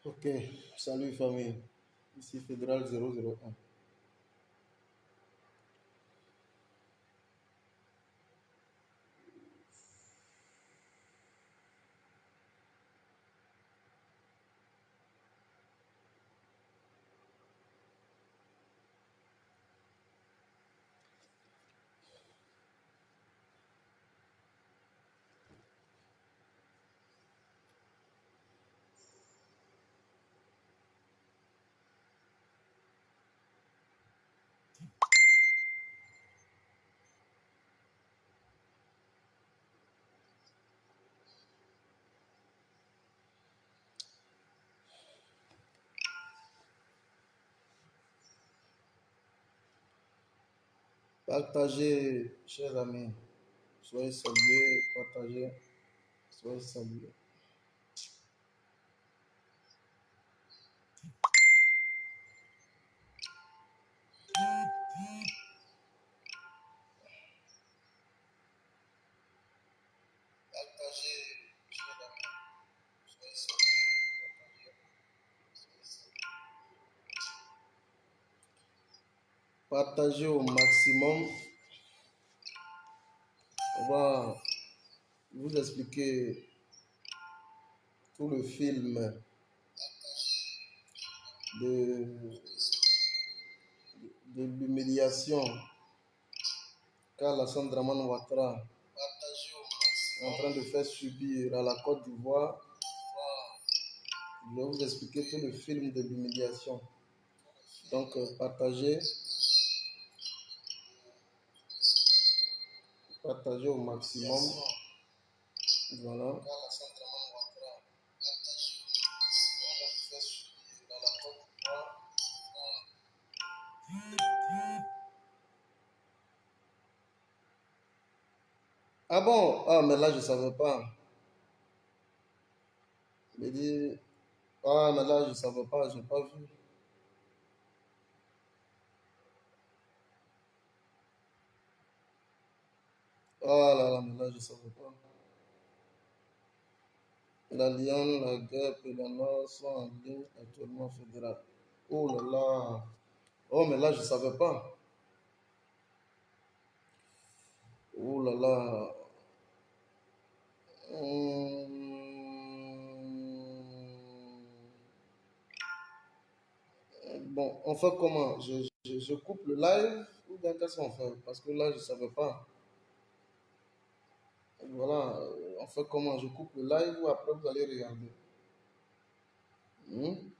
Ok, salut famille. Ici Fédéral 001. Partagez, chers amis. Soyez salués, partagez, soyez salués. Partagez, chers amis. Soyez salués, partagez au maximum. On va vous expliquer tout le film de, de l'humiliation qu'Alassane Draman Ouattara est en train de faire subir à la Côte d'Ivoire. Je vais vous expliquer tout le film de l'humiliation. Donc, partagez au maximum. Voilà. Ah bon? Ah, mais là, je ne savais pas. Il dit, ah, mais là, je ne savais pas, je n'ai pas vu. Ah là là, mais là, je ne savais pas. La Lyon, la guêpe et la Nord sont en ligne actuellement fédérale. Oh là là. Oh, mais là, je ne savais pas. Oh là là. Bon, on fait comment? Je coupe le live ou bien qu'est-ce qu'on fait? Parce que là, je ne savais pas. Voilà, on fait comment? Je coupe le live ou après vous allez regarder? Hmm?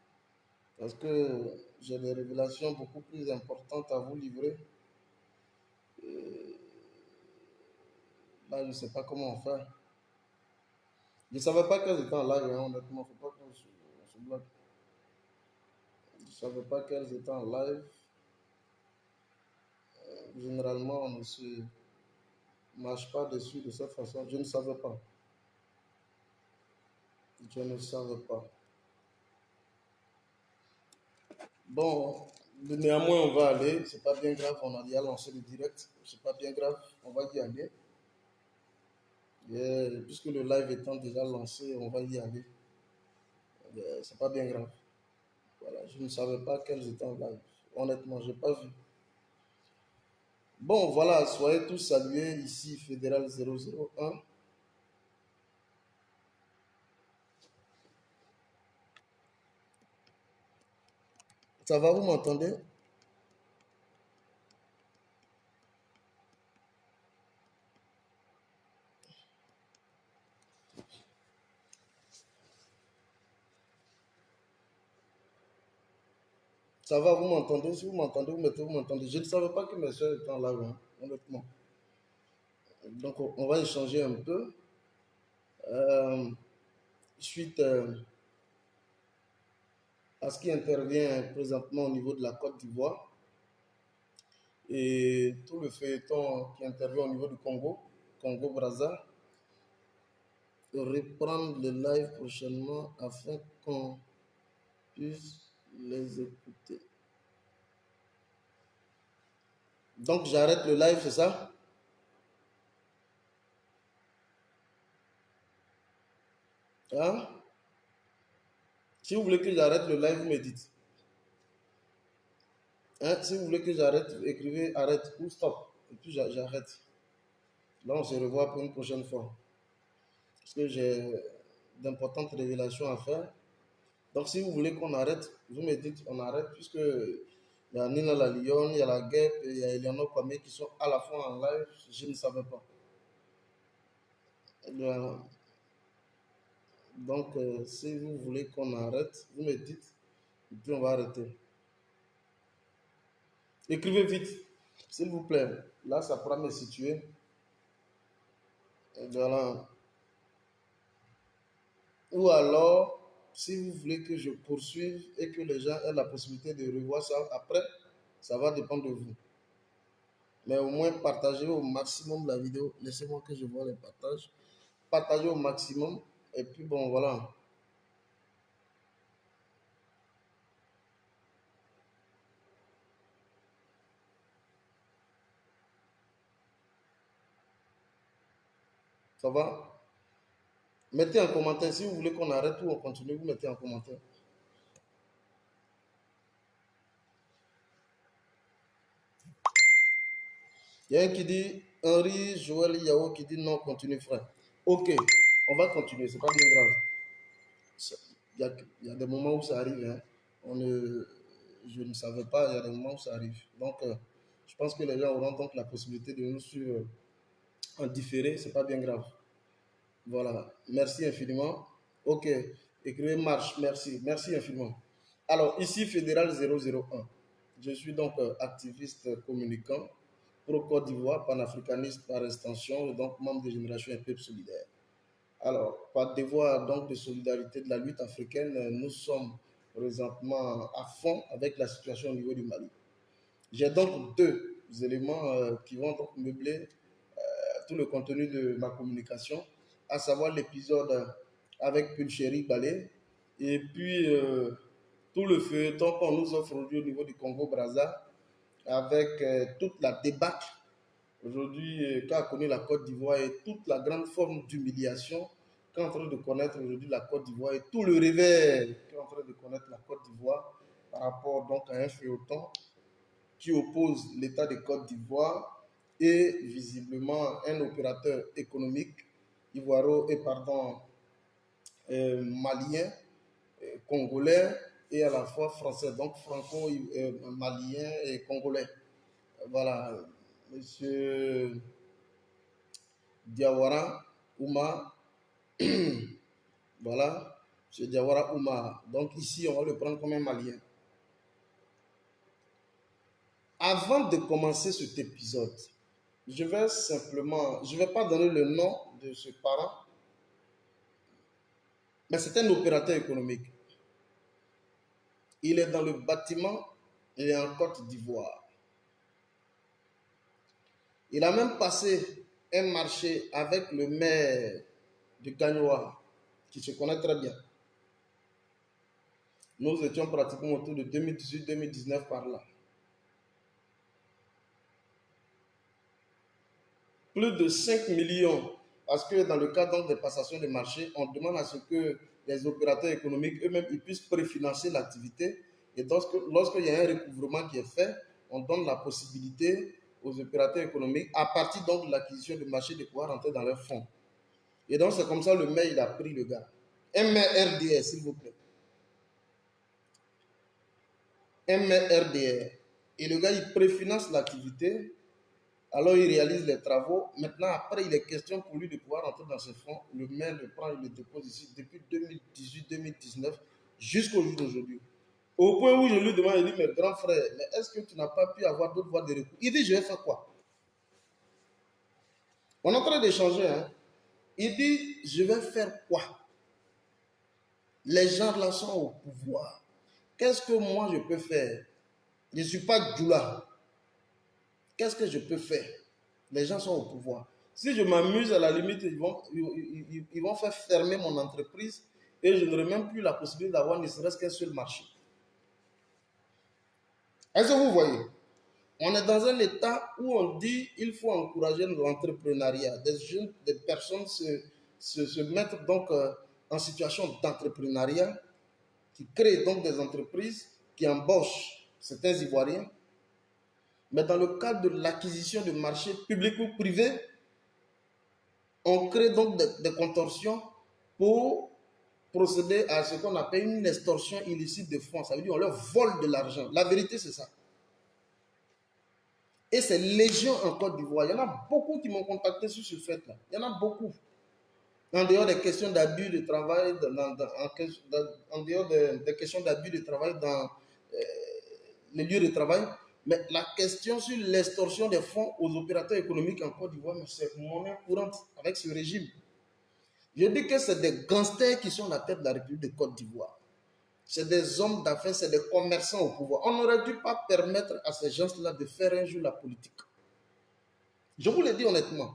Parce que j'ai des révélations beaucoup plus importantes à vous livrer. Là, je ne sais pas comment on fait. Je ne savais pas qu'elles étaient en live, hein, honnêtement. Il ne faut pas qu'on se bloque. Je ne savais pas qu'elles étaient en live. Généralement, on ne se marche pas dessus de cette façon. Je ne savais pas. Je ne savais pas. Bon, néanmoins, on va aller. C'est pas bien grave. On a déjà lancé le direct. C'est pas bien grave. On va y aller. Puisque le live étant déjà lancé, on va y aller. C'est pas bien grave. Voilà, je ne savais pas qu'elles étaient en live. Honnêtement, je n'ai pas vu. Bon, voilà, soyez tous salués ici, Fédéral 001. Ça va, vous m'entendez? Ça va, vous m'entendez? Si vous m'entendez, vous m'entendez. Je ne savais pas que mes soeurs étaient en live, hein, honnêtement. Donc, on va échanger un peu. Euh, suite à ce qui intervient présentement au niveau de la Côte d'Ivoire et tout le feuilleton qui intervient au niveau du Congo, Congo-Brazza, reprendre le live prochainement afin qu'on puisse les écouter. Donc, j'arrête le live, c'est ça? Hein? Si vous voulez que j'arrête le live, vous me dites. Hein? Si vous voulez que j'arrête, écrivez arrête ou stop. Et puis j'arrête. Là, on se revoit pour une prochaine fois. Parce que j'ai d'importantes révélations à faire. Donc, si vous voulez qu'on arrête, vous me dites on arrête, puisque il y a Nina la Lyon, il y a la Guêpe, et il y a Eleanor Kwame qui sont à la fois en live. Je ne savais pas. Voilà. Donc, si vous voulez qu'on arrête, vous me dites, et puis on va arrêter. Écrivez vite, s'il vous plaît. Là, ça pourra me situer. Voilà. Ou alors, si vous voulez que je poursuive et que les gens aient la possibilité de revoir ça après, ça va dépendre de vous. Mais au moins, partagez au maximum la vidéo. Laissez-moi que je vois les partages. Partagez au maximum. Et puis, bon, voilà. Ça va? Mettez en commentaire si vous voulez qu'on arrête ou on continue. Vous mettez en commentaire. Il y a un qui dit, Henri Joël Yao qui dit non, continue frère. Ok, on va continuer, c'est pas bien grave. Il y a des moments où ça arrive. Hein. Je ne savais pas, il y a des moments où ça arrive. Donc, je pense que les gens auront donc la possibilité de nous suivre en différé, c'est pas bien grave. Voilà, merci infiniment. Ok, écrivez marche, merci, merci infiniment. Alors, ici, Fédéral 001. Je suis donc activiste communicant pro Côte d'Ivoire, panafricaniste par extension, et donc membre de Génération et Peuple Solidaire. Alors, par devoir donc de solidarité de la lutte africaine, nous sommes présentement à fond avec la situation au niveau du Mali. J'ai donc deux éléments qui vont donc meubler tout le contenu de ma communication, à savoir l'épisode avec Pulchéry Balé et puis tout le feuilleton qu'on nous offre aujourd'hui au niveau du Congo-Brazza avec toute la débâcle aujourd'hui qu'a connu la Côte d'Ivoire et toute la grande forme d'humiliation qu'est en train de connaître aujourd'hui la Côte d'Ivoire et tout le réveil qu'est en train de connaître la Côte d'Ivoire par rapport donc à un feuilleton qui oppose l'État de Côte d'Ivoire et visiblement un opérateur économique ivoiro et pardon malien, congolais et à la fois français, donc franco-malien et congolais. Voilà, monsieur Diawara Ouma, voilà, monsieur Diawara Ouma. Donc ici, on va le prendre comme un malien. Avant de commencer cet épisode, je vais simplement, je ne vais pas donner le nom de ce parent, mais c'est un opérateur économique. Il est dans le bâtiment, il est en Côte d'Ivoire. Il a même passé un marché avec le maire de Gagnoa, qui se connaît très bien. Nous étions pratiquement autour de 2018-2019 par là. Plus de 5 millions, parce que dans le cadre des passations de marché, on demande à ce que les opérateurs économiques eux-mêmes puissent préfinancer l'activité. Et lorsqu'il y a un recouvrement qui est fait, on donne la possibilité aux opérateurs économiques, à partir donc de l'acquisition de marché, de pouvoir rentrer dans leurs fonds. Et donc c'est comme ça le maire, il a pris le gars. MRDR, s'il vous plaît. MRDR. Et le gars, il préfinance l'activité. Alors il réalise les travaux. Maintenant, après, il est question pour lui de pouvoir rentrer dans ses fonds. Le maire le prend, il le dépose ici depuis 2018-2019 jusqu'au jour d'aujourd'hui. Au point où je lui demande, il dit, mais grand frère, mais est-ce que tu n'as pas pu avoir d'autres voies de recours? Il dit, je vais faire quoi? On est en train d'échanger. Hein? Il dit, je vais faire quoi? Les gens là sont au pouvoir. Qu'est-ce que moi je peux faire? Je ne suis pas Djoula. Qu'est-ce que je peux faire? Les gens sont au pouvoir. Si je m'amuse, à la limite, ils vont faire fermer mon entreprise et je n'aurai même plus la possibilité d'avoir ne serait-ce qu'un seul marché. Est-ce que vous voyez? On est dans un état où on dit qu'il faut encourager l'entrepreneuriat. Des jeunes, des personnes se mettent donc en situation d'entrepreneuriat qui crée donc des entreprises qui embauchent certains Ivoiriens. Mais dans le cadre de l'acquisition de marchés publics ou privés, on crée donc des contorsions pour procéder à ce qu'on appelle une extorsion illicite de fonds. Ça veut dire qu'on leur vole de l'argent. La vérité, c'est ça. Et c'est légion en Côte d'Ivoire. Il y en a beaucoup qui m'ont contacté sur ce fait-là. Il y en a beaucoup. En dehors des questions d'abus de travail, en dehors des questions d'abus de travail dans les lieux de travail, mais la question sur l'extorsion des fonds aux opérateurs économiques en Côte d'Ivoire, c'est monnaie courante avec ce régime. Je dis que c'est des gangsters qui sont à la tête de la République de Côte d'Ivoire. C'est des hommes d'affaires, c'est des commerçants au pouvoir. On n'aurait dû pas permettre à ces gens-là de faire un jour la politique. Je vous le dis honnêtement.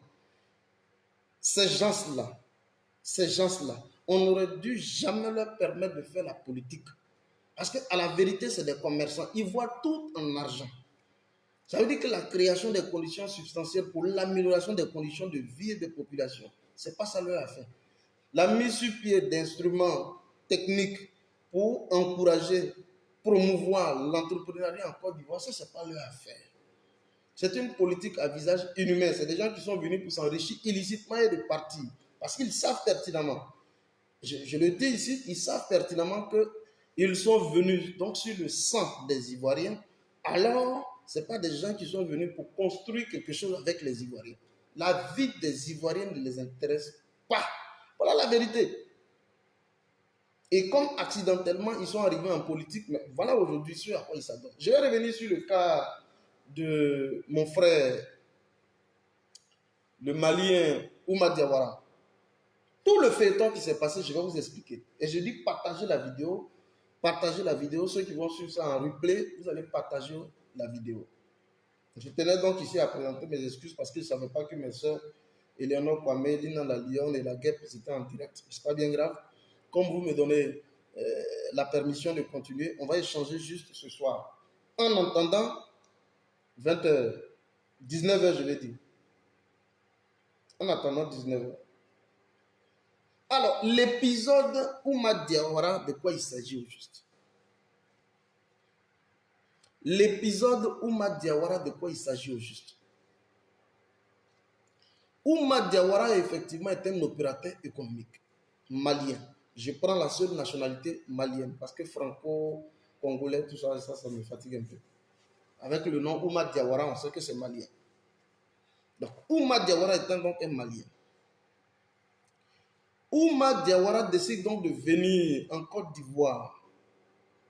Ces gens-là, on n'aurait dû jamais leur permettre de faire la politique. Parce qu'à la vérité, c'est des commerçants. Ils voient tout en argent. Ça veut dire que la création des conditions substantielles pour l'amélioration des conditions de vie des populations, ce n'est pas ça leur affaire. La mise sur pied d'instruments techniques pour encourager, promouvoir l'entrepreneuriat en Côte d'Ivoire, ça, ce n'est pas leur affaire. C'est une politique à visage inhumain. C'est des gens qui sont venus pour s'enrichir illicitement et de partir. Parce qu'ils savent pertinemment. Je le dis ici, ils savent pertinemment qu'ils sont venus donc sur le sang des Ivoiriens. Alors, ce n'est pas des gens qui sont venus pour construire quelque chose avec les Ivoiriens. La vie des Ivoiriens ne les intéresse pas. Voilà la vérité. Et comme accidentellement, ils sont arrivés en politique, mais voilà aujourd'hui sur à quoi ils s'adonnent. Je vais revenir sur le cas de mon frère, le Malien Oumar Diawara. Tout le feuilleton qui s'est passé, je vais vous expliquer. Et je dis partagez la vidéo. Partagez la vidéo. Ceux qui vont suivre ça en replay, vous allez partager la vidéo. Je tenais donc ici à présenter mes excuses parce que je ne savais pas que mes soeurs, Eleonore Kwame, Lina La Lyon et la Guêpe, c'était en direct. Ce n'est pas bien grave. Comme vous me donnez la permission de continuer, on va échanger juste ce soir. En entendant, 20h, 19h, je vais dire. En attendant 19h. Alors, l'épisode Oumar Diawara, de quoi il s'agit au juste? L'épisode Oumar Diawara, de quoi il s'agit au juste? Oumar Diawara, effectivement, est un opérateur économique malien. Je prends la seule nationalité malienne parce que franco-congolais, tout ça, ça me fatigue un peu. Avec le nom Oumar Diawara, on sait que c'est malien. Donc, Oumar Diawara est donc un malien. Oumar Diawara décide donc de venir en Côte d'Ivoire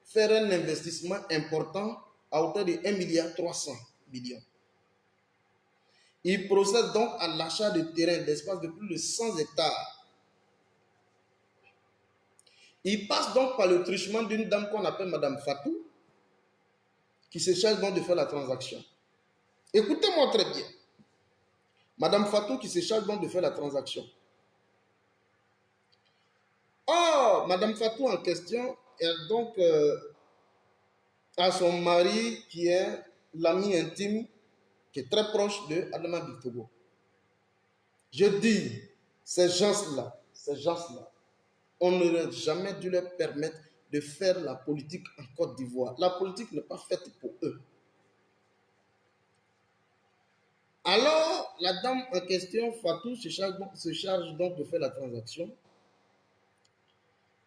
faire un investissement important à hauteur de 1,3 milliard. Il procède donc à l'achat de terrains d'espace de plus de 100 hectares. Il passe donc par le truchement d'une dame qu'on appelle Madame Fatou, qui se charge donc de faire la transaction. Écoutez-moi très bien. Madame Fatou qui se charge donc de faire la transaction. Or, Madame Fatou en question est donc à son mari qui est l'ami intime, qui est très proche de Adama Bitogo. Je dis, ces gens-là, on n'aurait jamais dû leur permettre de faire la politique en Côte d'Ivoire. La politique n'est pas faite pour eux. Alors, la dame en question, Fatou, se charge donc de faire la transaction.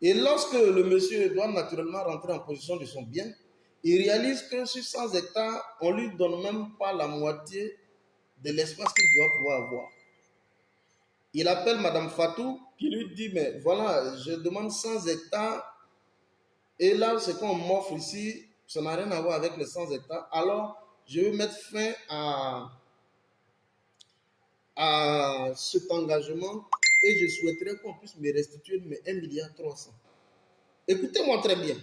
Et lorsque le monsieur doit naturellement rentrer en possession de son bien, il réalise que sur 100 hectares, on ne lui donne même pas la moitié de l'espace qu'il doit pouvoir avoir. Il appelle Madame Fatou qui lui dit, mais voilà, je demande 100 hectares et là, ce qu'on m'offre ici, ça n'a rien à voir avec les 100 hectares. Alors, je vais mettre fin à cet engagement et je souhaiterais qu'on puisse me restituer mes 1,3 milliard. Écoutez-moi très bien.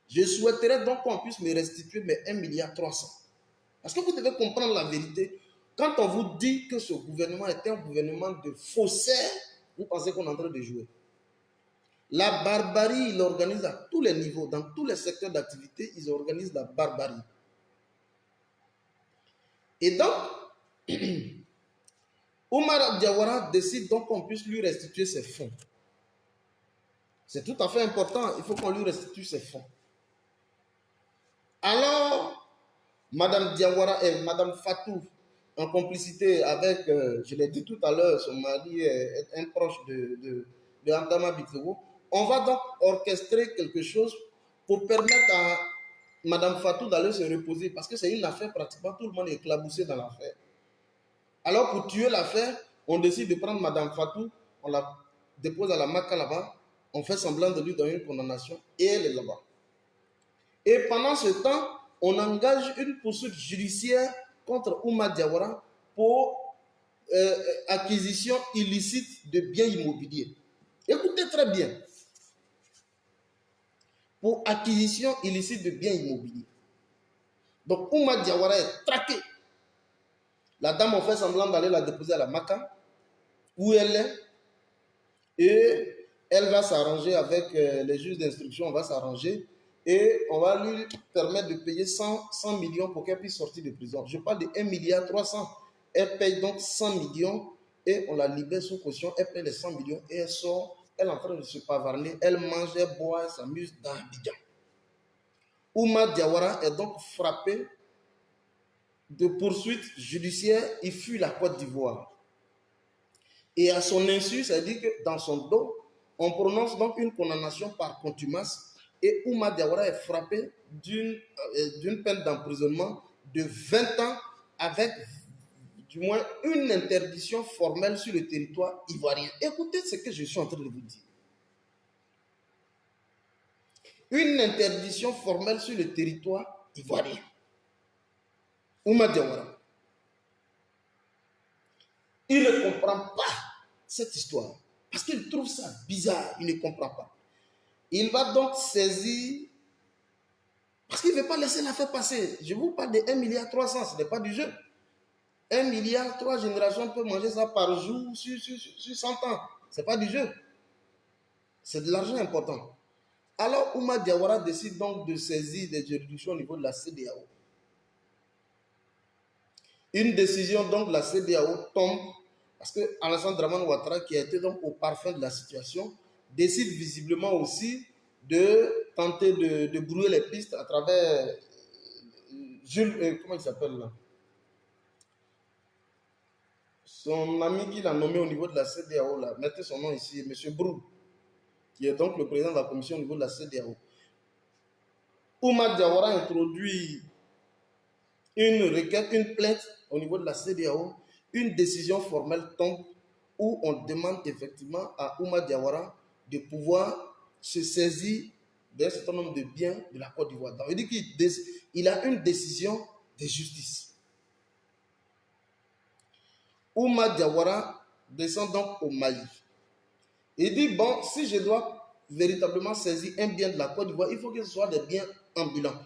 Je souhaiterais donc qu'on puisse me restituer mes 1,3 milliard. Parce que vous devez comprendre la vérité. Quand on vous dit que ce gouvernement est un gouvernement de faussaires, vous pensez qu'on est en train de jouer. La barbarie, il organise à tous les niveaux, dans tous les secteurs d'activité, ils organisent la barbarie. Et donc, Oumar Diawara décide donc qu'on puisse lui restituer ses fonds. C'est tout à fait important. Il faut qu'on lui restitue ses fonds. Alors, Madame Diawara et Madame Fatou, en complicité avec, je l'ai dit tout à l'heure, son mari est un proche de Amdama Bitogo, on va donc orchestrer quelque chose pour permettre à Madame Fatou d'aller se reposer, parce que c'est une affaire, pratiquement tout le monde est éclaboussé dans l'affaire. Alors pour tuer l'affaire, on décide de prendre Madame Fatou, on la dépose à la Maka là-bas, on fait semblant de lui donner une condamnation et elle est là-bas. Et pendant ce temps, on engage une poursuite judiciaire contre Ouma Diawara pour acquisition illicite de biens immobiliers. Écoutez très bien. Pour acquisition illicite de biens immobiliers. Donc Ouma Diawara est traquée. La dame a fait semblant d'aller la déposer à la Maka, où elle est, et elle va s'arranger avec les juges d'instruction, on va s'arranger, et on va lui permettre de payer 100 millions pour qu'elle puisse sortir de prison. Je parle de 1,3 milliard. Elle paye donc 100 millions et on la libère sous caution. Elle paye les 100 millions et elle sort. Elle est en train de se pavarner. Elle mange, elle boit, elle s'amuse dans Abidjan. Ouma Diawara est donc frappé de poursuites judiciaires. Il fuit la Côte d'Ivoire. Et à son insu, ça dit que dans son dos, on prononce donc une condamnation par contumace et Ouma Diawara est frappé d'une peine d'emprisonnement de 20 ans avec du moins une interdiction formelle sur le territoire ivoirien. Écoutez ce que je suis en train de vous dire. Une interdiction formelle sur le territoire ivoirien. Ouma Diawara. Il ne comprend pas cette histoire parce qu'il trouve ça bizarre. Il ne comprend pas. Il va donc saisir, parce qu'il ne veut pas laisser l'affaire passer. Je vous parle de 1,3 milliard, ce n'est pas du jeu. 1 milliard, 3 générations peuvent manger ça par jour sur 100 ans. Ce n'est pas du jeu. C'est de l'argent important. Alors, Ouma Diawara décide donc de saisir des juridictions au niveau de la CEDEAO. Une décision donc de la CEDEAO tombe parce que Alassane Dramane Ouattara, qui a été donc au parfum de la situation, décide visiblement aussi de tenter de brouiller les pistes à travers Jules, comment il s'appelle là? Son ami qu'il a nommé au niveau de la CEDEAO, là, mettez son nom ici, M. Brou, qui est donc le président de la commission au niveau de la CEDEAO. Ouma Diawara introduit une requête, une plainte au niveau de la CEDEAO, une décision formelle tombe où on demande effectivement à Ouma Diawara de pouvoir se saisir d'un certain nombre de biens de la Côte d'Ivoire. Donc, il dit qu'il a une décision de justice. Ouma Diawara descend donc au Mali. Il dit, bon, si je dois véritablement saisir un bien de la Côte d'Ivoire, il faut que ce soit des biens ambulants.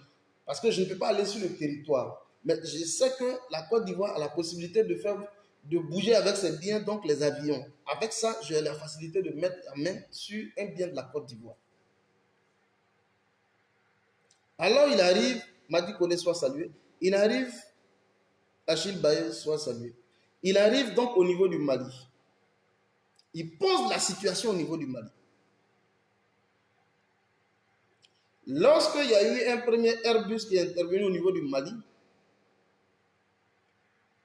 Parce que je ne peux pas aller sur le territoire. Mais je sais que la Côte d'Ivoire a la possibilité de bouger avec ses biens, donc les avions. Avec ça, j'ai la facilité de mettre la main sur un bien de la Côte d'Ivoire. Alors il arrive, Madi Kone soit salué, il arrive, Achille Baye soit salué. Il arrive donc au niveau du Mali. Il pose la situation au niveau du Mali. Lorsqu'il y a eu un premier Airbus qui est intervenu au niveau du Mali,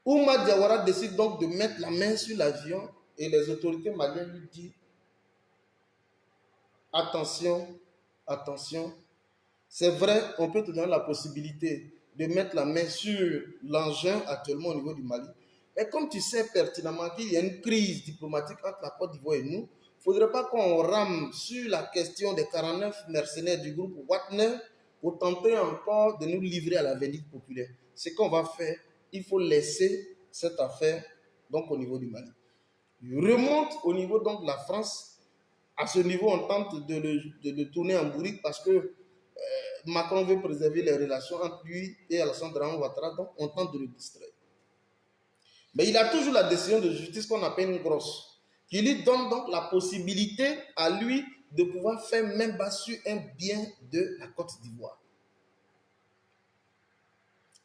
Ouma Diawara décide donc de mettre la main sur l'avion et les autorités maliennes lui disent attention, attention, c'est vrai, on peut te donner la possibilité de mettre la main sur l'engin actuellement au niveau du Mali. Mais comme tu sais pertinemment qu'il y a une crise diplomatique entre la Côte d'Ivoire et nous, il ne faudrait pas qu'on rame sur la question des 49 mercenaires du groupe Wagner pour tenter encore de nous livrer à la vindicte populaire. Ce qu'on va faire, il faut laisser cette affaire donc au niveau du Mali. Il remonte au niveau donc de la France. À ce niveau, on tente de le tourner en bourrique parce que Macron veut préserver les relations entre lui et Alassane Dramane Ouattara, donc on tente de le distraire. Mais il a toujours la décision de justice qu'on appelle une grosse, qui lui donne donc la possibilité à lui de pouvoir faire même bas sur un bien de la Côte d'Ivoire.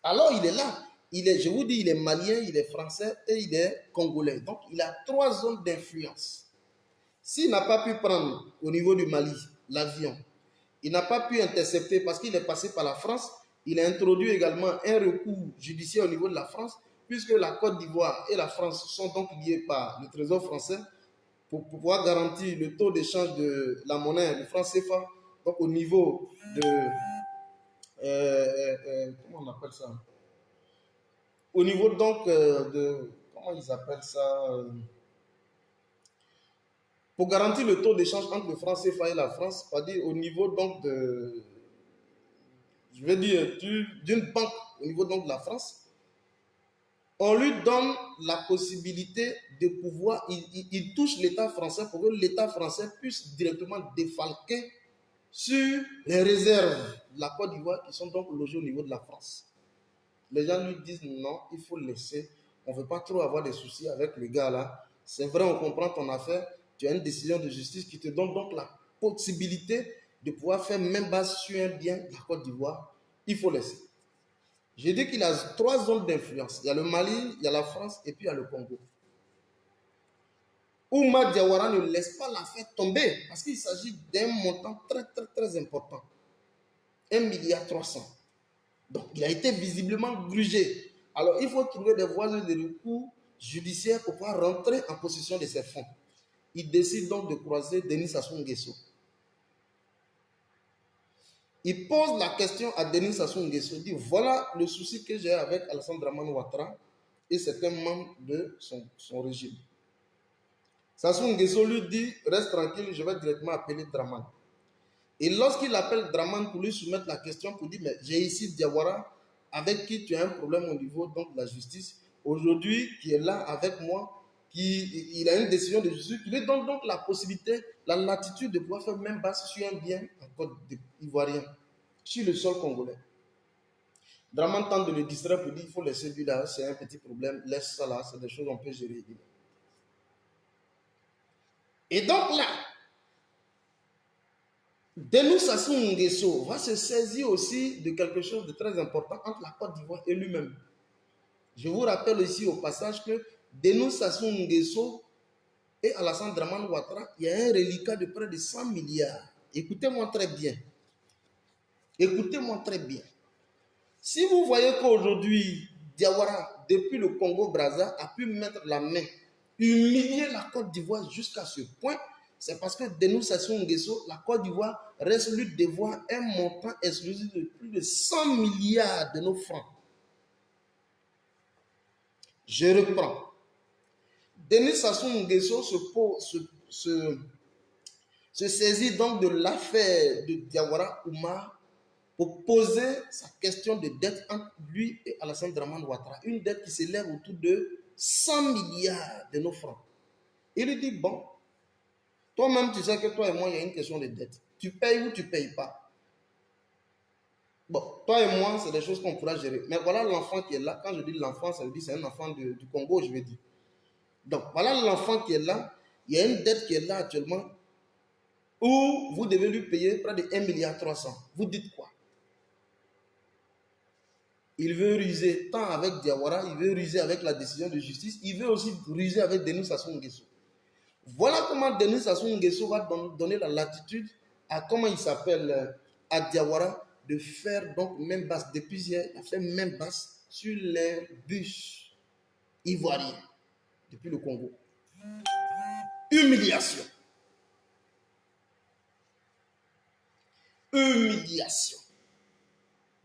Alors il est là, je vous dis, il est malien, il est français et il est congolais. Donc il a 3 zones d'influence. S'il n'a pas pu prendre au niveau du Mali l'avion, il n'a pas pu intercepter parce qu'il est passé par la France, il a introduit également un recours judiciaire au niveau de la France, puisque la Côte d'Ivoire et la France sont donc liées par le Trésor français pour pouvoir garantir le taux d'échange de la monnaie, le franc CFA, donc au niveau de... comment on appelle ça? Au niveau donc de... Comment ils appellent ça? Pour garantir le taux d'échange entre le franc CFA et la France, c'est-à-dire au niveau donc de... Je vais dire d'une banque au niveau donc de la France, on lui donne la possibilité de pouvoir, il touche l'État français pour que l'État français puisse directement défalquer sur les réserves de la Côte d'Ivoire qui sont donc logées au niveau de la France. Les gens lui disent non, il faut laisser, on ne veut pas trop avoir des soucis avec le gars là. C'est vrai, on comprend ton affaire, tu as une décision de justice qui te donne donc la possibilité de pouvoir faire même base sur un bien de la Côte d'Ivoire, il faut laisser. J'ai dit qu'il a 3 zones d'influence. Il y a le Mali, il y a la France et puis il y a le Congo. Oumar Diawara ne laisse pas l'affaire tomber parce qu'il s'agit d'un montant très, très, très important. 1,3 milliard. Donc, il a été visiblement grugé. Alors, il faut trouver des voies de recours judiciaires pour pouvoir rentrer en possession de ces fonds. Il décide donc de croiser Denis Sassou Nguesso. Il pose la question à Denis Sassou Nguesso. Il dit, voilà le souci que j'ai avec Alassane Dramane Ouattara et certains membres de son régime. Sassou Nguesso lui dit, reste tranquille, je vais directement appeler Dramane. Et lorsqu'il appelle Dramane pour lui soumettre la question, pour dire, mais j'ai ici Diawara, avec qui tu as un problème au niveau donc, de la justice, aujourd'hui, qui est là avec moi, il a une décision de justice, qui lui donne donc la possibilité, la latitude de pouvoir faire même base sur un bien en Côte d'Ivoirien, sur le sol congolais. Dramane tente de le distraire pour dire, il faut laisser lui là, c'est un petit problème, laisse ça là, c'est des choses qu'on peut gérer. Et donc là, Denis Sassou Nguesso va se saisir aussi de quelque chose de très important entre la Côte d'Ivoire et lui-même. Je vous rappelle ici au passage que Denis Sassou Nguesso et Alassane Dramane Ouattara, il y a un reliquat de près de 100 milliards. Écoutez-moi très bien. Écoutez-moi très bien. Si vous voyez qu'aujourd'hui, Diawara, depuis le Congo-Brazza, a pu mettre la main, humilier la Côte d'Ivoire jusqu'à ce point, c'est parce que Denis Sassou Nguesso, la Côte d'Ivoire reste lui devoir un montant exclusif de plus de 100 milliards de nos francs. Je reprends. Denis Sassou Nguesso se saisit donc de l'affaire de Diawara Oumar pour poser sa question de dette entre lui et Alassane Dramane Ouattara. Une dette qui s'élève autour de 100 milliards de nos francs. Il lui dit, bon, toi-même tu sais que toi et moi, il y a une question de dette. Tu payes ou tu ne payes pas. Bon, toi et moi, c'est des choses qu'on pourra gérer. Mais voilà l'enfant qui est là. Quand je dis l'enfant, ça veut dire c'est un enfant du Congo, je veux dire. Donc, voilà l'enfant qui est là. Il y a une dette qui est là actuellement où vous devez lui payer près de 1,3 milliard. Vous dites quoi? Il veut ruser tant avec Diawara, il veut ruser avec la décision de justice, il veut aussi ruser avec Denis Sassou Nguesso. Voilà comment Denis Sassou Nguesso va donner la latitude à, comment il s'appelle, à Diawara, de faire donc même basse. Depuis hier, il a fait même basse sur les bus ivoiriens depuis le Congo. Humiliation. Humiliation.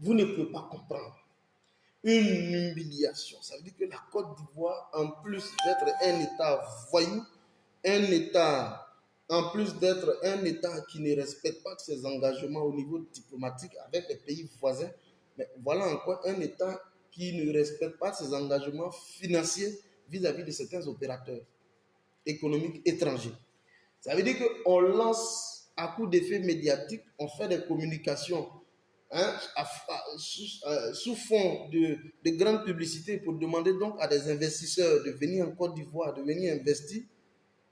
Vous ne pouvez pas comprendre. Une humiliation. Ça veut dire que la Côte d'Ivoire, en plus d'être un État voyou, un État, en plus d'être un État qui ne respecte pas ses engagements au niveau diplomatique avec les pays voisins, mais voilà encore un État qui ne respecte pas ses engagements financiers vis-à-vis de certains opérateurs économiques étrangers. Ça veut dire qu'on lance à coup d'effet médiatique, on fait des communications sous fond de grande publicité pour demander donc à des investisseurs de venir en Côte d'Ivoire, de venir investir.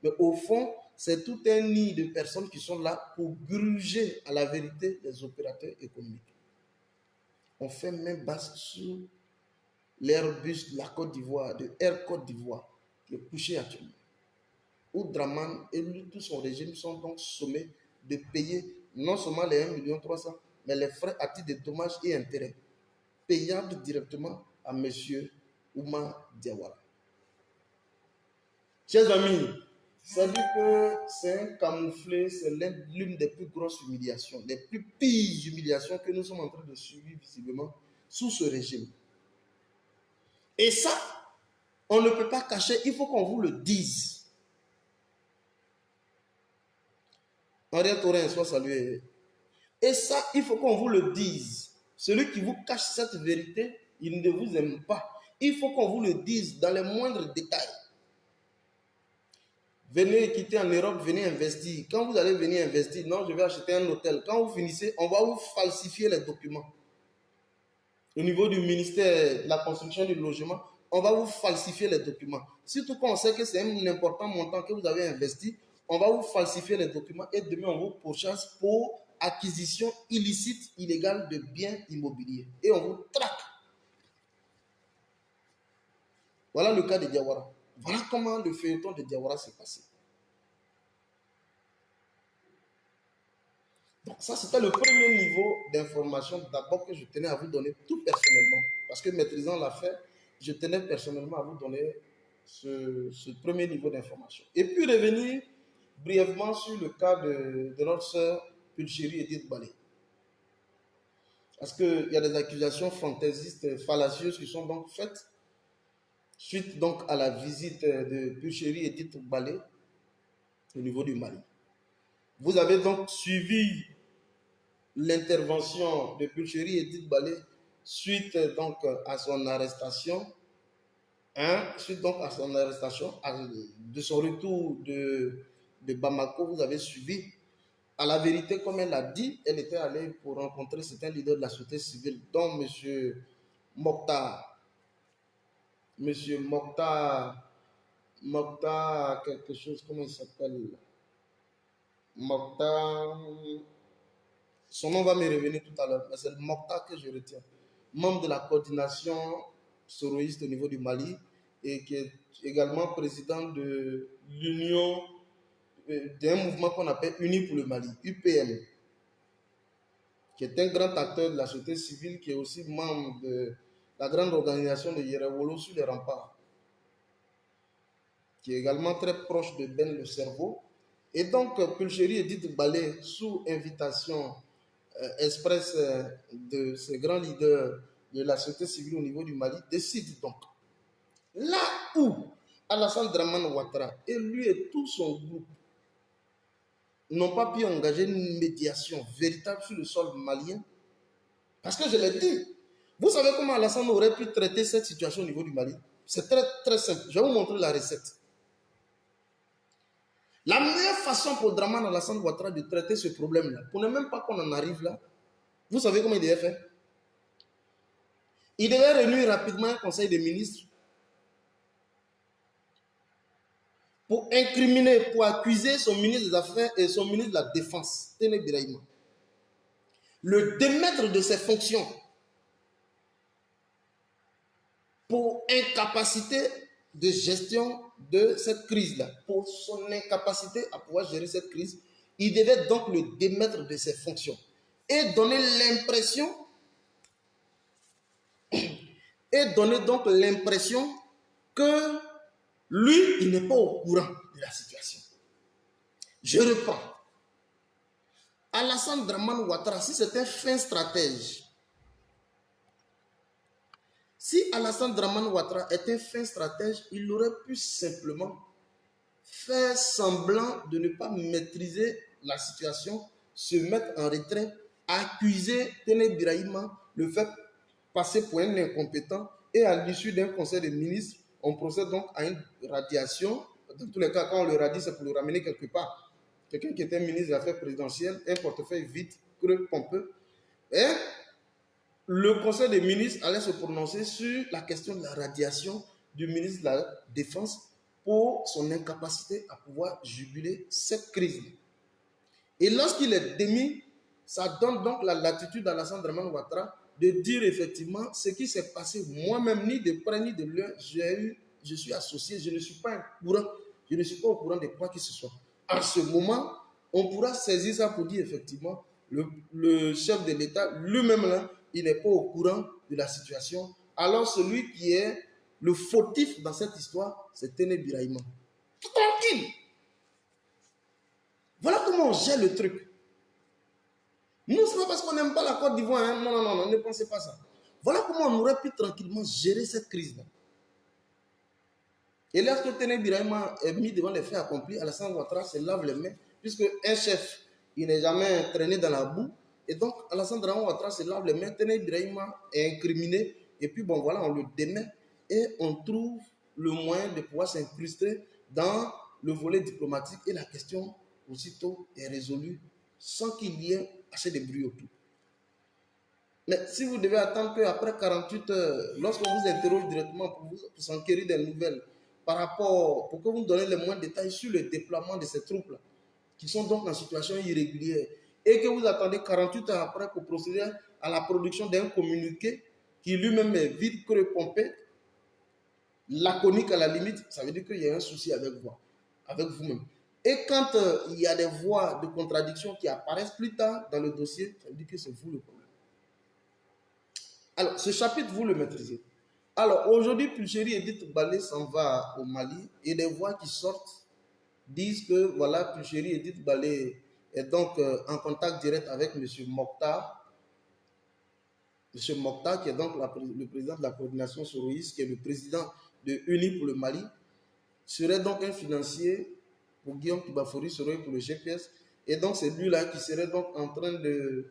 Mais au fond, c'est tout un nid de personnes qui sont là pour gruger à la vérité les opérateurs économiques. On fait même base sur l'Airbus de la Côte d'Ivoire, de Air Côte d'Ivoire, qui est couché actuellement. où Draman et lui, tout son régime sont donc sommés de payer non seulement les 1,3 million, mais les frais à titre de dommages et intérêts payables directement à M. Ouma Diawara. Chers amis, ça dit que c'est un camouflet, c'est l'une des plus grosses humiliations, les plus pires humiliations que nous sommes en train de subir visiblement sous ce régime. Et ça, on ne peut pas cacher, il faut qu'on vous le dise. Henriette Torin, soit salué. Et ça, il faut qu'on vous le dise. Celui qui vous cache cette vérité, il ne vous aime pas. Il faut qu'on vous le dise dans les moindres détails. Venez quitter en Europe, venez investir. Quand vous allez venir investir, non, je vais acheter un hôtel. Quand vous finissez, on va vous falsifier les documents. Au niveau du ministère de la construction du logement, on va vous falsifier les documents. Surtout quand on sait que c'est un important montant que vous avez investi, on va vous falsifier les documents et demain on vous pourchasse pour acquisition illicite, illégale de biens immobiliers. Et on vous traque. Voilà le cas de Diawara. Voilà comment le feuilleton de Diawara s'est passé. Donc ça, c'était le premier niveau d'information d'abord que je tenais à vous donner tout personnellement. Parce que maîtrisant l'affaire, je tenais personnellement à vous donner ce premier niveau d'information. Et puis revenir brièvement sur le cas de notre sœur Pulchérie Edith Balé. Parce qu'il y a des accusations fantaisistes, fallacieuses qui sont donc faites suite donc à la visite de Pulchérie Edith Balé au niveau du Mali. Vous avez donc suivi l'intervention de Pulchérie Edith Balé suite donc à son arrestation. Suite donc à son arrestation, de son retour de Bamako, vous avez suivi. À la vérité, comme elle l'a dit, elle était allée pour rencontrer certains leaders de la société civile, dont M. Mokhtar. M. Mokhtar, quelque chose, comment il s'appelle? Mokhtar. Son nom va me revenir tout à l'heure, mais c'est le Mokhtar que je retiens. Membre de la coordination soroïste au niveau du Mali et qui est également président de l'union d'un mouvement qu'on appelle Unis pour le Mali, UPM, qui est un grand acteur de la société civile, qui est aussi membre de la grande organisation de Yerewolo sur les remparts, qui est également très proche de Ben le Cerveau. Et donc, Pulchérie Edith Balé, sous invitation express de ces grands leaders de la société civile au niveau du Mali, décide donc, là où Alassane Dramane Ouattara et lui et tout son groupe n'ont pas pu engager une médiation véritable sur le sol malien, parce que je l'ai dit, vous savez comment Alassane aurait pu traiter cette situation au niveau du Mali? C'est très très simple, je vais vous montrer la recette. La meilleure façon pour Dramane Alassane Ouattara de traiter ce problème-là, pour ne même pas qu'on en arrive là, vous savez comment il devait faire? Il devait réunir rapidement un conseil des ministres pour incriminer, pour accuser son ministre des Affaires et son ministre de la Défense, Téné Birahima, le démettre de ses fonctions pour incapacité de gestion de cette crise-là, pour son incapacité à pouvoir gérer cette crise. Il devait donc le démettre de ses fonctions et donner donc l'impression que lui, il n'est pas au courant de la situation. Je reprends. Alassane Dramane Ouattara, si c'était un fin stratège, si Alassane Dramane Ouattara était un fin stratège, il aurait pu simplement faire semblant de ne pas maîtriser la situation, se mettre en retrait, accuser Téné Birahima, le fait passer pour un incompétent, et à l'issue d'un conseil des ministres, on procède donc à une radiation. Dans tous les cas, quand on le radie, c'est pour le ramener quelque part. Quelqu'un qui était ministre des Affaires présidentielles, un portefeuille vide, creux, pompeux. Et le conseil des ministres allait se prononcer sur la question de la radiation du ministre de la Défense pour son incapacité à pouvoir juguler cette crise. Et lorsqu'il est démis, ça donne donc la latitude à Alassane Dramane Ouattara de dire effectivement ce qui s'est passé. Moi-même, ni de près ni de loin, je suis associé, je ne suis pas un courant Je ne suis pas au courant de quoi que ce soit. En ce moment, on pourra saisir ça pour dire effectivement, le chef de l'État lui-même, là, il n'est pas au courant de la situation. Alors celui qui est le fautif dans cette histoire, c'est Téné Birahima. Tranquille. Voilà comment on gère le truc. Nous, ce n'est pas parce qu'on n'aime pas la Côte d'Ivoire. Hein. Non, non, non, non, ne pensez pas ça. Voilà comment on aurait pu tranquillement gérer cette crise-là. Et lorsque Téné Birahima est mis devant les faits accomplis, Alassane Ouattara se lave les mains, puisque un chef, il n'est jamais traîné dans la boue. Et donc, Alassane Ouattara se lave les mains, Téné Birahima est incriminé, et puis bon, voilà, on le démet, et on trouve le moyen de pouvoir s'incruster dans le volet diplomatique, et la question, aussitôt, est résolue, sans qu'il y ait assez de bruit autour. Mais si vous devez attendre qu'après 48 heures, lorsqu'on vous interroge directement pour s'enquérir des nouvelles, par rapport, pour que vous nous donnez les moindres détails sur le déploiement de ces troupes-là, qui sont donc en situation irrégulière, et que vous attendez 48 heures après pour procéder à la production d'un communiqué qui lui-même est vide, creux, pompé, laconique à la limite, ça veut dire qu'il y a un souci avec vous-même. Et quand il y a des voies de contradiction qui apparaissent plus tard dans le dossier, ça veut dire que c'est vous le problème. Alors, ce chapitre, vous le maîtrisez. Alors, aujourd'hui, Pulchéri Edith Balé s'en va au Mali et des voix qui sortent disent que, voilà, Pulchéri Edith Balé est donc en contact direct avec M. Mokhtar. M. Mokhtar, qui est donc le président de la coordination soroïste, qui est le président de UNI pour le Mali, serait donc un financier pour Guillaume Kibafori Soroï pour le GPS. Et donc, c'est lui-là qui serait donc en train de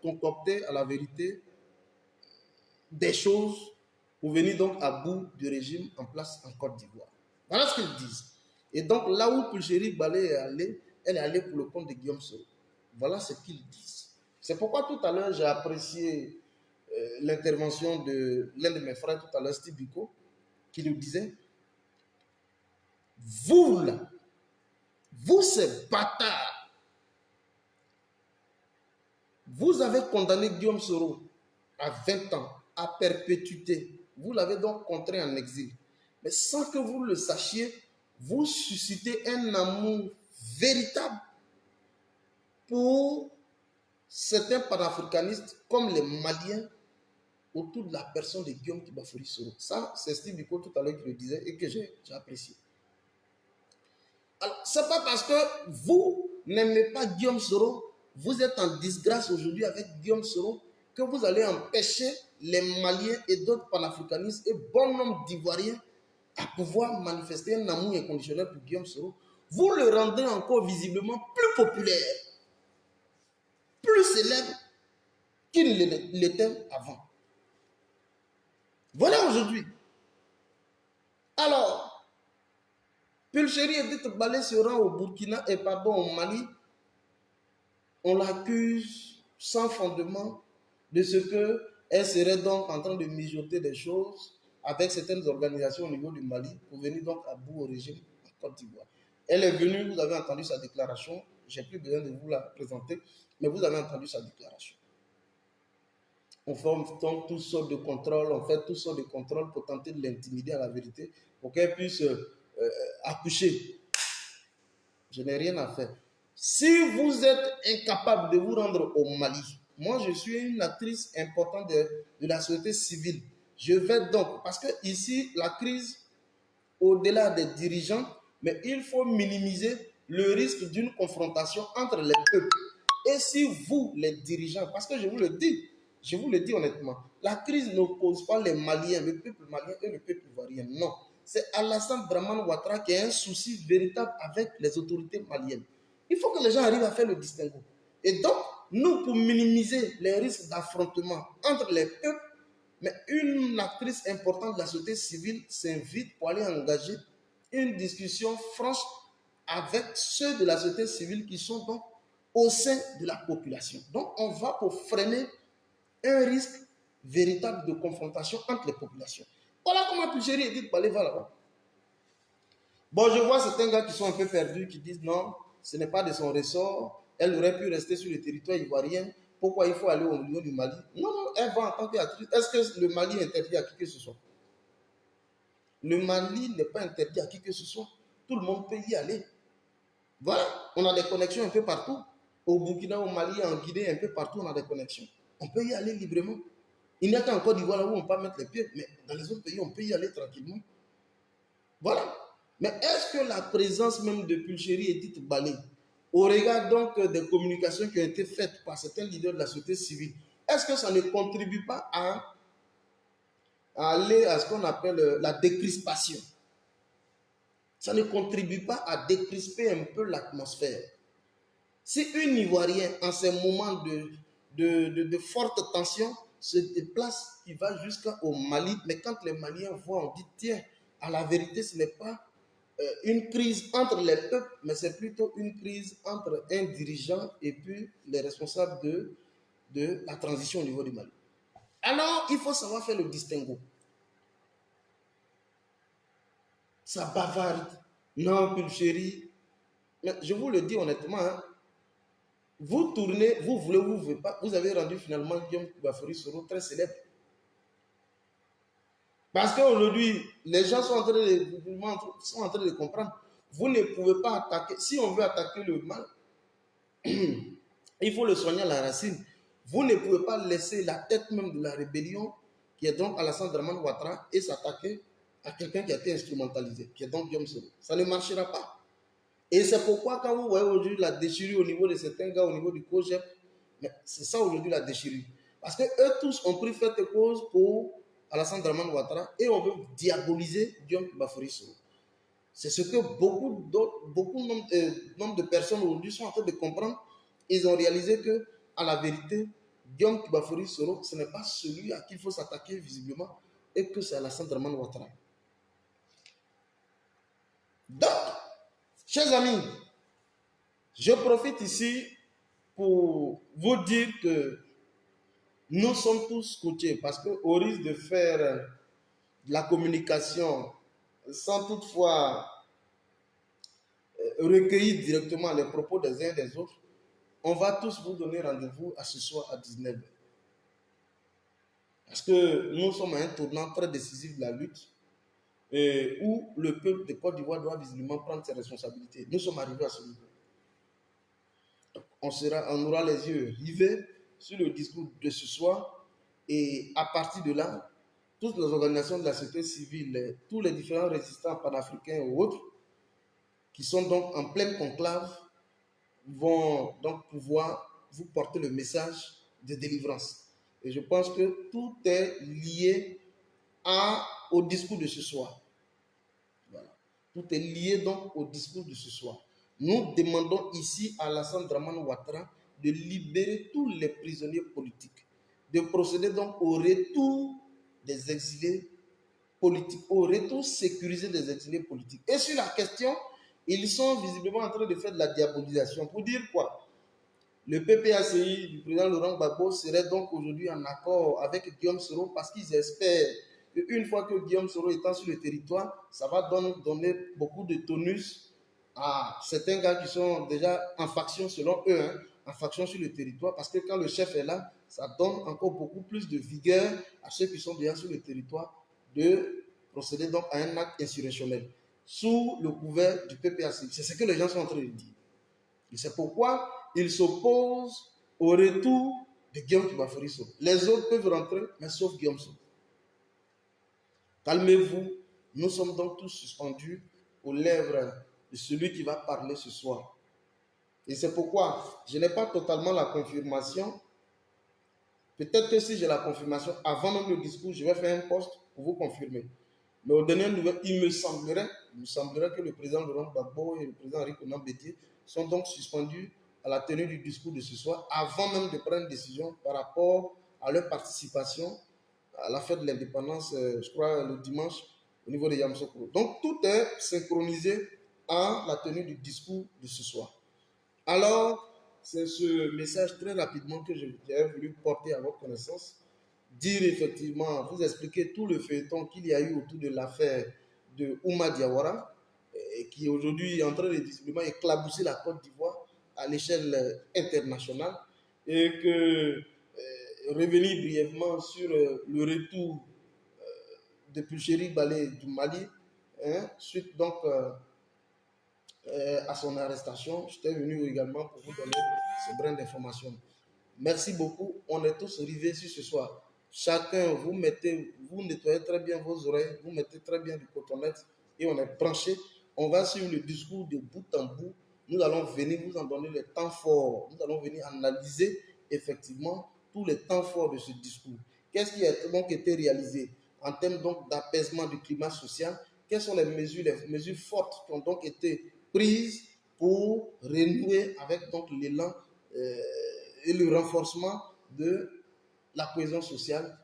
concocter à la vérité des choses pour venir donc à bout du régime en place en Côte d'Ivoire. Voilà ce qu'ils disent. Et donc là où Pulchéri Balé est allée, elle est allée pour le compte de Guillaume Soro. Voilà ce qu'ils disent. C'est pourquoi tout à l'heure j'ai apprécié l'intervention de l'un de mes frères tout à l'heure, Steve Biko, qui nous disait, vous là, vous ces bâtards, vous avez condamné Guillaume Soro à 20 ans, à perpétuité. Vous l'avez donc contraint en exil. Mais sans que vous le sachiez, vous suscitez un amour véritable pour certains panafricanistes comme les Maliens autour de la personne de Guillaume Kibafori Soro. Ça, c'est Steve Biko tout à l'heure qui le disait et que j'ai apprécié. Alors, ce n'est pas parce que vous n'aimez pas Guillaume Soro, vous êtes en disgrâce aujourd'hui avec Guillaume Soro, que vous allez empêcher les Maliens et d'autres panafricanistes et bon nombre d'Ivoiriens à pouvoir manifester un amour inconditionnel pour Guillaume Soro. Vous le rendez encore visiblement plus populaire, plus célèbre qu'il ne l'était avant. Voilà aujourd'hui. Alors, Pulchéri Edith Balé se rend au Burkina et pardon au Mali. On l'accuse sans fondement de ce qu'elle serait donc en train de mijoter des choses avec certaines organisations au niveau du Mali pour venir donc à bout au régime en Côte d'Ivoire. Elle est venue, vous avez entendu sa déclaration, je n'ai plus besoin de vous la présenter, mais vous avez entendu sa déclaration. On fait donc toutes sortes de contrôles, on fait toutes sortes de contrôles pour tenter de l'intimider à la vérité, pour qu'elle puisse accoucher. Je n'ai rien à faire. Si vous êtes incapable de vous rendre au Mali, moi je suis une actrice importante de la société civile. Je vais donc, parce que ici, la crise, au-delà des dirigeants, mais il faut minimiser le risque d'une confrontation entre les peuples. Et si vous, les dirigeants, parce que je vous le dis honnêtement, la crise n'oppose pas les Maliens, le peuple malien et le peuple ivoirien. Non. C'est Alassane Draman Ouattara qui a un souci véritable avec les autorités maliennes. Il faut que les gens arrivent à faire le distinguo. Et donc, nous, pour minimiser les risques d'affrontement entre les peuples, mais une actrice importante de la société civile s'invite pour aller engager une discussion franche avec ceux de la société civile qui sont donc au sein de la population. Donc, on va pour freiner un risque véritable de confrontation entre les populations. Voilà comment Pulchéri Edith Balé va là-bas. Bon, je vois certains gars qui sont un peu perdus, qui disent non, ce n'est pas de son ressort, elle aurait pu rester sur le territoire ivoirien, pourquoi il faut aller au niveau du Mali? Non, non, elle va en tant qu'actrice. Est-ce que le Mali interdit à qui que ce soit? Le Mali n'est pas interdit à qui que ce soit. Tout le monde peut y aller. Voilà, on a des connexions un peu partout. Au Burkina, au Mali, en Guinée, un peu partout, on a des connexions. On peut y aller librement. Il n'y a qu'en Côte d'Ivoire là où on peut mettre les pieds, mais dans les autres pays, on peut y aller tranquillement. Voilà. Mais est-ce que la présence même de Pulchéry et Tite Balé, au regard donc des communications qui ont été faites par certains leaders de la société civile, est-ce que ça ne contribue pas à aller à ce qu'on appelle la décrispation? Ça ne contribue pas à décrisper un peu l'atmosphère. Si un Ivoirien, en ces moments de forte tension, se déplace, il va jusqu'au Mali, mais quand les Maliens voient, on dit, tiens, à la vérité, ce n'est pas une crise entre les peuples, mais c'est plutôt une crise entre un dirigeant et puis les responsables de la transition au niveau du Mali. Alors, il faut savoir faire le distinguo. Ça bavarde. Non, Pulchéry. Mais je vous le dis honnêtement, hein, vous tournez, vous voulez ou vous ne voulez pas, vous avez rendu finalement Guillaume Bafori Soro très célèbre. Parce qu'aujourd'hui, les gens sont en train de comprendre. Vous ne pouvez pas attaquer. Si on veut attaquer le mal, il faut le soigner à la racine. Vous ne pouvez pas laisser la tête même de la rébellion, qui est donc Alassane Dramane Ouattara, et s'attaquer à quelqu'un qui a été instrumentalisé, qui est donc Guillaume Soro. Ça ne marchera pas. Et c'est pourquoi quand vous voyez aujourd'hui la déchirure au niveau de certains gars, au niveau du COGEP, c'est ça aujourd'hui la déchirure. Parce que eux tous ont pris fait de cause pour Alassane Dramane Ouattara et on veut diaboliser Guillaume Bafori Soro. C'est ce que beaucoup nombre de personnes aujourd'hui sont en train de comprendre. Ils ont réalisé que, à la vérité, Guillaume Bafori Soro, ce n'est pas celui à qui il faut s'attaquer visiblement et que c'est Alassane Dramane Ouattara. Donc, chers amis, je profite ici pour vous dire que nous sommes tous scotchés parce qu'au risque de faire de la communication sans toutefois recueillir directement les propos des uns et des autres, on va tous vous donner rendez-vous à ce soir à 19h. Parce que nous sommes à un tournant très décisif de la lutte où le peuple de Côte d'Ivoire doit visiblement prendre ses responsabilités. Nous sommes arrivés à ce niveau. On aura les yeux rivés sur le discours de ce soir et à partir de là, toutes les organisations de la société civile, tous les différents résistants panafricains ou autres, qui sont donc en pleine conclave, vont donc pouvoir vous porter le message de délivrance. Et je pense que tout est lié au discours de ce soir. Voilà. Tout est lié donc au discours de ce soir. Nous demandons ici à Alassane Dramane Ouattara de libérer tous les prisonniers politiques, de procéder donc au retour des exilés politiques, au retour sécurisé des exilés politiques. Et sur la question, ils sont visiblement en train de faire de la diabolisation. Pour dire quoi? Le PPACI du président Laurent Gbagbo serait donc aujourd'hui en accord avec Guillaume Soro parce qu'ils espèrent qu'une fois que Guillaume Soro étant sur le territoire, ça va donner beaucoup de tonus à certains gars qui sont déjà en faction selon eux, hein, en faction sur le territoire, parce que quand le chef est là, ça donne encore beaucoup plus de vigueur à ceux qui sont déjà sur le territoire de procéder donc à un acte insurrectionnel sous le couvert du PPACI. C'est ce que les gens sont en train de dire. Et c'est pourquoi ils s'opposent au retour de Guillaume Bafori Soro. Les autres peuvent rentrer, mais sauf Guillaume Soro. Calmez-vous, nous sommes donc tous suspendus aux lèvres de celui qui va parler ce soir. Et c'est pourquoi je n'ai pas totalement la confirmation. Peut-être que si j'ai la confirmation avant même le discours, je vais faire un post pour vous confirmer. Mais aux dernières nouvelles, il me semblerait que le président Laurent Gbagbo et le président Henri Konan Bédié sont donc suspendus à la tenue du discours de ce soir, avant même de prendre une décision par rapport à leur participation à la fête de l'indépendance, je crois, le dimanche, au niveau de Yamoussoukro. Donc, tout est synchronisé à la tenue du discours de ce soir. Alors, c'est ce message très rapidement que j'avais voulu porter à votre connaissance. Dire effectivement, vous expliquer tout le feuilleton qu'il y a eu autour de l'affaire de Ouma Diawara, qui aujourd'hui est en train de visiblement éclabousser la Côte d'Ivoire à l'échelle internationale, et que revenir brièvement sur le retour de Pulchérie Balé du Mali, hein, suite donc à son arrestation. J'étais venu également pour vous donner ce brin d'information. Merci beaucoup. On est tous rivés sur ce soir. Chacun, vous nettoyez très bien vos oreilles, vous mettez très bien du cotonnet et on est branché. On va suivre le discours de bout en bout. Nous allons venir vous en donner les temps forts. Nous allons venir analyser effectivement tous les temps forts de ce discours. Qu'est-ce qui a donc été réalisé en termes donc d'apaisement du climat social? Quelles sont les mesures fortes qui ont donc été prises pour renouer avec donc l'élan et le renforcement de la cohésion sociale,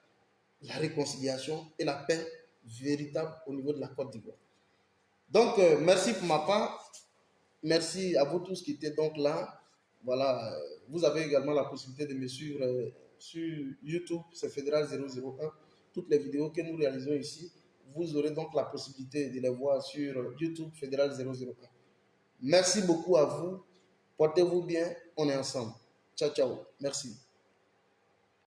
la réconciliation et la paix véritable au niveau de la Côte d'Ivoire. Donc, merci pour ma part. Merci à vous tous qui étaient donc là. Voilà, vous avez également la possibilité de me suivre sur YouTube, c'est Fédéral 001. Toutes les vidéos que nous réalisons ici, vous aurez donc la possibilité de les voir sur YouTube, Fédéral 001. Merci beaucoup à vous. Portez-vous bien, on est ensemble. Ciao, ciao. Merci.